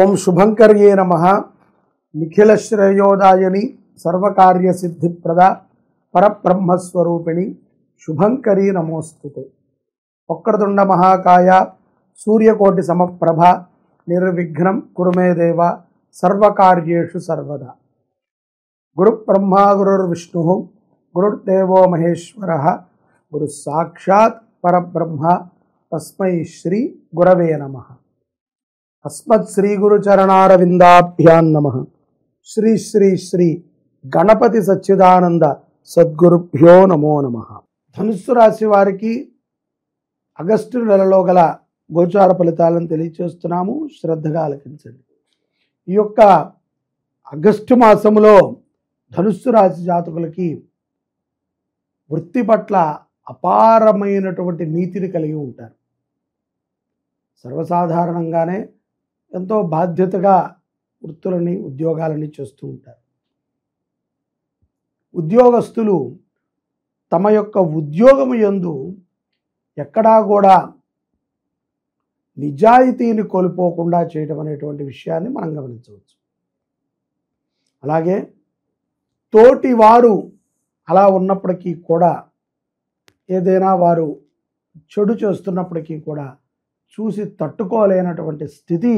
ఓం శుభంకర్యే నమః. నిఖిల శ్రేయోదాయని సర్వకార్య సిద్ధిప్రద పరబ్రహ్మస్వరూపిణి శుభంకరీ నమోస్తుతే. వక్రతుండ మహాకాయ సూర్యకోటి సమప్రభ నిర్విఘ్నం కురుమే దేవ సర్వకార్యేషు సర్వదా. గురుబ్రహ్మా గురుర్విష్ణు గురుర్దేవో మహేశ్వరః గురు సాక్షాత్ పరబ్రహ్మ తస్మై శ్రీ గురవే నమః. అస్మత్ శ్రీ గురు చరణారవిందాభ్యాం నమః. శ్రీ శ్రీ శ్రీ గణపతి సచ్చిదానంద సద్గురుభ్యో నమో నమః. ధనుస్సు రాశి వారికి ఆగస్టు నెలలో గల గోచార ఫలితాలను తెలియచేస్తున్నాము, శ్రద్ధగా ఆలకించండి. ఈ యొక్క ఆగస్టు మాసములో ధనుస్సు రాశి జాతకులకి వృత్తి పట్ల అపారమైనటువంటి నీతిని కలిగి ఉంటారు. సర్వసాధారణంగానే ఎంతో బాధ్యతగా వృత్తులని ఉద్యోగాలని చేస్తూ ఉంటారు. ఉద్యోగస్తులు తమ యొక్క ఉద్యోగము యందు ఎక్కడా కూడా నిజాయితీని కోల్పోకుండా చేయడం అనేటువంటి విషయాన్ని మనం గమనించవచ్చు. అలాగే తోటి వారు అలా ఉన్నప్పటికీ కూడా ఏదైనా వారు చెడు చేస్తున్నప్పటికీ కూడా చూసి తట్టుకోలేనటువంటి స్థితి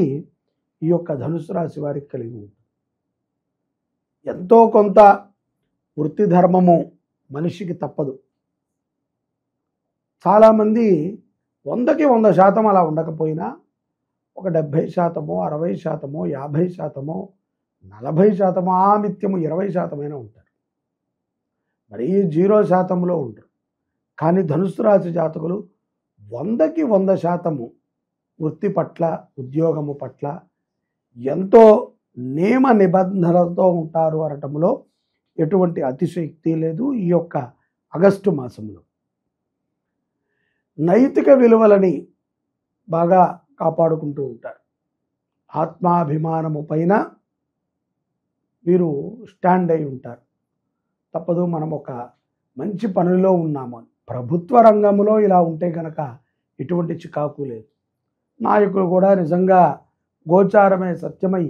ఈ యొక్క ధనుసు రాశి వారికి కలిగి ఉంది. ఎంతో కొంత వృత్తి ధర్మము మనిషికి తప్పదు. చాలామంది 100కి 100% అలా ఉండకపోయినా ఒక 70%, 60%, 50%, 40% ఆమిత్యము 20% ఉంటారు. మరీ 0%లో ఉంటారు. కానీ ధనుసు రాశి జాతకులు 100కి 100% వృత్తి పట్ల ఉద్యోగము పట్ల ఎంతో నియమ నిబంధనలతో ఉంటారు అనటంలో ఎటువంటి అతిశయోక్తి లేదు. ఈ యొక్క ఆగస్టు మాసంలో నైతిక విలువలని బాగా కాపాడుకుంటూ ఉంటారు. ఆత్మాభిమానము పైన వీరు స్టాండ్ అయి ఉంటారు. తప్పదు, మనం ఒక మంచి పనిలో ఉన్నాము. ప్రభుత్వ రంగంలో ఇలా ఉంటే కనుక ఎటువంటి చికాకు లేదు. నాయకులు కూడా నిజంగా గోచారమే సత్యమై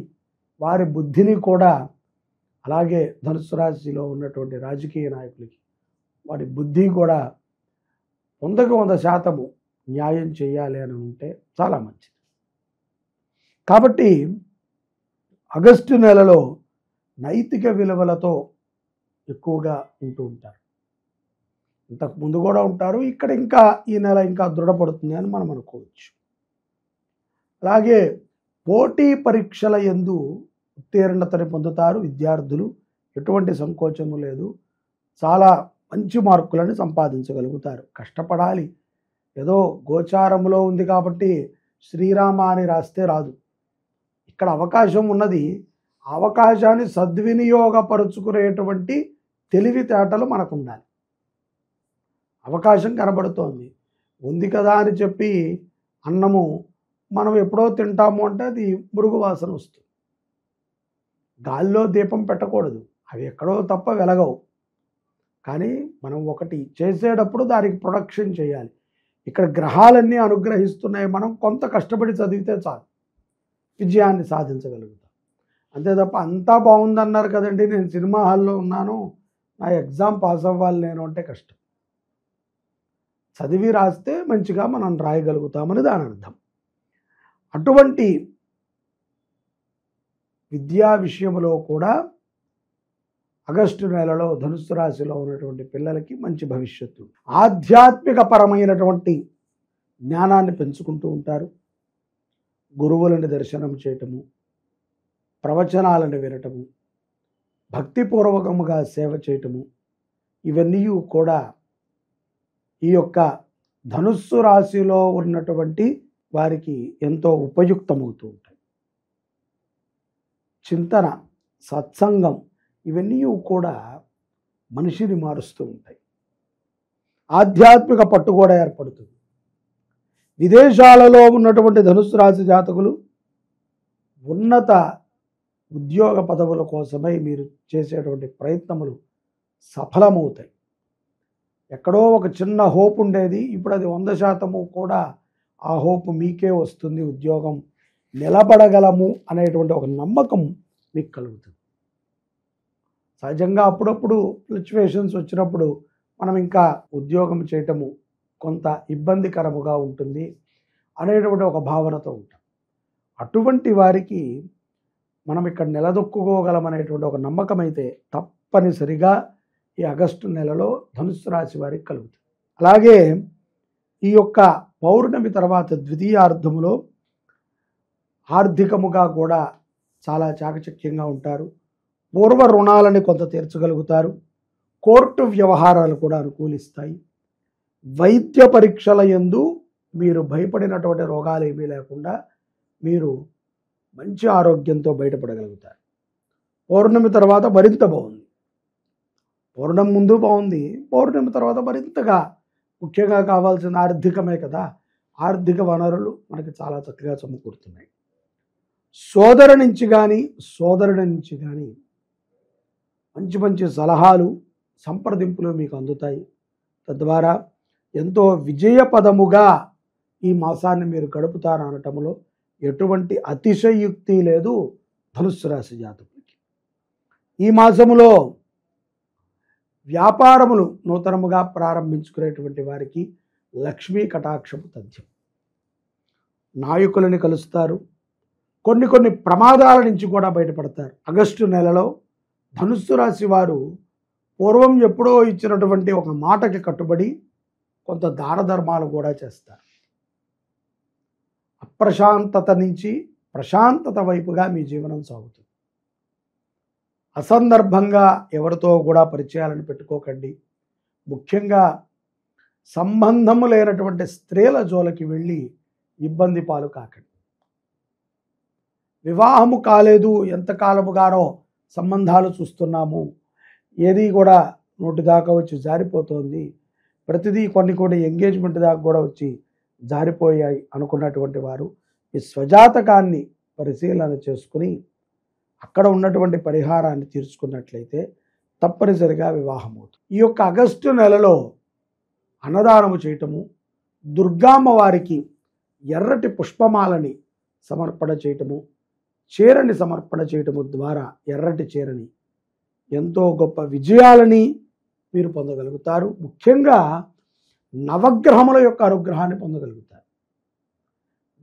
వారి బుద్ధిని కూడా అలాగే ధనుసు రాశిలో ఉన్నటువంటి రాజకీయ నాయకులకి వారి బుద్ధి కూడా 100కి 100% న్యాయం చేయాలి అని ఉంటే చాలా మంచిది. కాబట్టి ఆగస్టు నెలలో నైతిక విలువలతో ఎక్కువగా ఉంటూ ఉంటారు. ఇంతకు ముందు కూడా ఉంటారు. ఇక్కడ ఇంకా ఈ నెల ఇంకా దృఢపడుతుంది అని మనం అనుకోవచ్చు. అలాగే పోటీ పరీక్షల యందు ఉత్తీర్ణతని పొందుతారు విద్యార్థులు. ఎటువంటి సంకోచము లేదు. చాలా మంచి మార్కులను సంపాదించగలుగుతారు. కష్టపడాలి. ఏదో గోచారములో ఉంది కాబట్టి శ్రీరామ అని రాస్తే రాదు. ఇక్కడ అవకాశం ఉన్నది. అవకాశాన్ని సద్వినియోగపరుచుకునేటువంటి తెలివితేటలు మనకు ఉండాలి. అవకాశం కనబడుతోంది, ఉంది కదా అని చెప్పి అన్నము మనం ఎప్పుడో తింటాము అంటే అది మురుగు వాసన వస్తుంది. గాల్లో దీపం పెట్టకూడదు, అవి ఎక్కడో తప్ప వెలగవు. కానీ మనం ఒకటి చేసేటప్పుడు దానికి ప్రొడక్షన్ చేయాలి. ఇక్కడ గ్రహాలన్నీ అనుగ్రహిస్తున్నాయి. మనం కొంత కష్టపడి చదివితే చాలు విజయాన్ని సాధించగలుగుతాం. అంతే తప్ప అంతా బాగుందన్నారు కదండి, నేను సినిమా హాల్లో ఉన్నాను, నా ఎగ్జామ్ పాస్ అవ్వాలి నేను అంటే కష్టం. చదివి రాస్తే మంచిగా మనం రాయగలుగుతామని దాని అర్థం. అటువంటి విద్యా విషయంలో కూడా ఆగస్టు నెలలో ధనుస్సు రాశిలో ఉన్నటువంటి పిల్లలకి మంచి భవిష్యత్తు. ఆధ్యాత్మిక పరమైనటువంటి జ్ఞానాన్ని పెంచుకుంటూ ఉంటారు. గురువులని దర్శనం చేయటము, ప్రవచనాలను వినటము, భక్తిపూర్వకముగా సేవ చేయటము, ఇవన్నీ కూడా ఈ యొక్క ధనుస్సు రాశిలో ఉన్నటువంటి వారికి ఎంతో ఉపయుక్తమవుతూ ఉంటాయి. చింతన, సత్సంగం ఇవన్నీ కూడా మనిషిని మారుస్తూ ఉంటాయి. ఆధ్యాత్మిక పట్టు కూడా ఏర్పడుతుంది. విదేశాలలో ఉన్నటువంటి ధనుస్సు రాశి జాతకులు ఉన్నత ఉద్యోగ పదవుల కోసమై మీరు చేసేటువంటి ప్రయత్నములు సఫలమవుతాయి. ఎక్కడో ఒక చిన్న హోప్ ఉండేది, ఇప్పుడు అది 100% కూడా ఆ హోప్ మీకే వస్తుంది. ఉద్యోగం నిలబడగలము అనేటువంటి ఒక నమ్మకం మీకు కలుగుతుంది. సహజంగా అప్పుడప్పుడు ఫ్లక్చువేషన్స్ వచ్చినప్పుడు మనం ఇంకా ఉద్యోగం చేయటము కొంత ఇబ్బందికరముగా ఉంటుంది అనేటువంటి ఒక భావనతో ఉంటాం. అటువంటి వారికి మనం ఇక్కడ నిలదొక్కుకోగలమనేటువంటి ఒక నమ్మకం అయితే తప్పనిసరిగా ఈ ఆగస్టు నెలలో ధనుస్సు రాశి వారికి కలుగుతుంది. అలాగే ఈ యొక్క పౌర్ణమి తర్వాత ద్వితీయార్థములో ఆర్థికముగా కూడా చాలా చాకచక్యంగా ఉంటారు. పూర్వ రుణాలని కొంత తీర్చగలుగుతారు. కోర్టు వ్యవహారాలు కూడా అనుకూలిస్తాయి. వైద్య పరీక్షల యందు మీరు భయపడినటువంటి రోగాలు ఏమీ లేకుండా మీరు మంచి ఆరోగ్యంతో బయటపడగలుగుతారు. పౌర్ణమి తర్వాత మరింత బాగుంది. పౌర్ణమి ముందు బాగుంది, పౌర్ణమి తర్వాత మరింతగా ముఖ్యంగా కావాల్సిన ఆర్థికమే కదా. ఆర్థిక వనరులు మనకి చాలా చక్కగా సమకూరుతున్నాయి. సోదరుడి నుంచి కానీ మంచి మంచి సలహాలు సంప్రదింపులు మీకు అందుతాయి. తద్వారా ఎంతో విజయపదముగా ఈ మాసాన్ని మీరు గడుపుతారు అనటంలో ఎటువంటి అతిశయుక్తి లేదు ధనుస్సు రాశి జాతకులకి. ఈ మాసములో వ్యాపారములు నూతనముగా ప్రారంభించుకునేటువంటి వారికి లక్ష్మీ కటాక్షము తథ్యం. నాయకులని కలుస్తారు. కొన్ని ప్రమాదాల నుంచి కూడా బయటపడతారు. ఆగస్టు నెలలో ధనుస్సు రాశి వారు పూర్వం ఎప్పుడో ఇచ్చినటువంటి ఒక మాటకి కట్టుబడి కొంత దాన ధర్మాలు కూడా చేస్తారు. అప్రశాంతత నుంచి ప్రశాంతత వైపుగా మీ జీవనం సాగుతుంది. అసందర్భంగా ఎవరితో కూడా పరిచయాలను పెట్టుకోకండి. ముఖ్యంగా సంబంధము లేనటువంటి స్త్రీల జోలికి వెళ్ళి ఇబ్బంది పాలు కాకండి. వివాహము కాలేదు, ఎంతకాలముగానో సంబంధాలు చూస్తున్నాము, ఏది కూడా నోటి దాకా వచ్చి జారిపోతుంది, ప్రతిదీ కొన్ని ఎంగేజ్మెంట్ దాకా కూడా వచ్చి జారిపోయాయి అనుకున్నటువంటి వారు ఈ స్వజాతకాన్ని పరిశీలన చేసుకుని అక్కడ ఉన్నటువంటి పరిహారాన్ని తీర్చుకున్నట్లయితే తప్పనిసరిగా వివాహం అవుతుంది. ఈ యొక్క ఆగస్టు నెలలో అన్నదానము చేయటము, దుర్గామ్మ వారికి ఎర్రటి పుష్పమాలని సమర్పణ చేయటము, చీరని సమర్పణ చేయటము ద్వారా ఎర్రటి చీరని ఎంతో గొప్ప విజయాలని మీరు పొందగలుగుతారు. ముఖ్యంగా నవగ్రహముల యొక్క అనుగ్రహాన్ని పొందగలుగుతారు.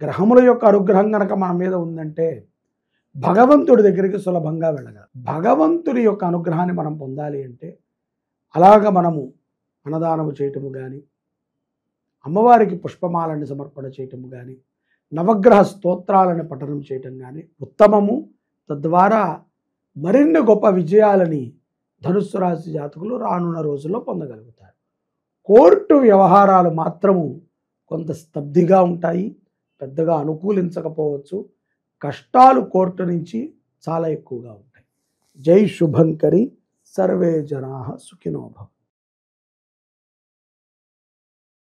గ్రహముల యొక్క అనుగ్రహం కనుక మన మీద ఉందంటే భగవంతుడి దగ్గరికి సులభంగా వెళ్ళగలం. భగవంతుడి యొక్క అనుగ్రహాన్ని మనం పొందాలి అంటే అలాగ మనము అన్నదానము చేయటము కానీ, అమ్మవారికి పుష్పమాలని సమర్పణ చేయటము కానీ, నవగ్రహ స్తోత్రాలను పఠనం చేయటం కానీ ఉత్తమము. తద్వారా మరిన్ని గొప్ప విజయాలని ధనుస్సు రాశి జాతకులు రానున్న రోజుల్లో పొందగలుగుతారు. కోర్టు వ్యవహారాలు మాత్రము కొంత స్తబ్దిగా ఉంటాయి, పెద్దగా అనుకూలించకపోవచ్చు. కష్టాలు కోర్టు నుంచి చాలా ఎక్కువగా ఉంటాయి. జై శుభంకరి, సర్వే జనాః సుఖినో భవంతు.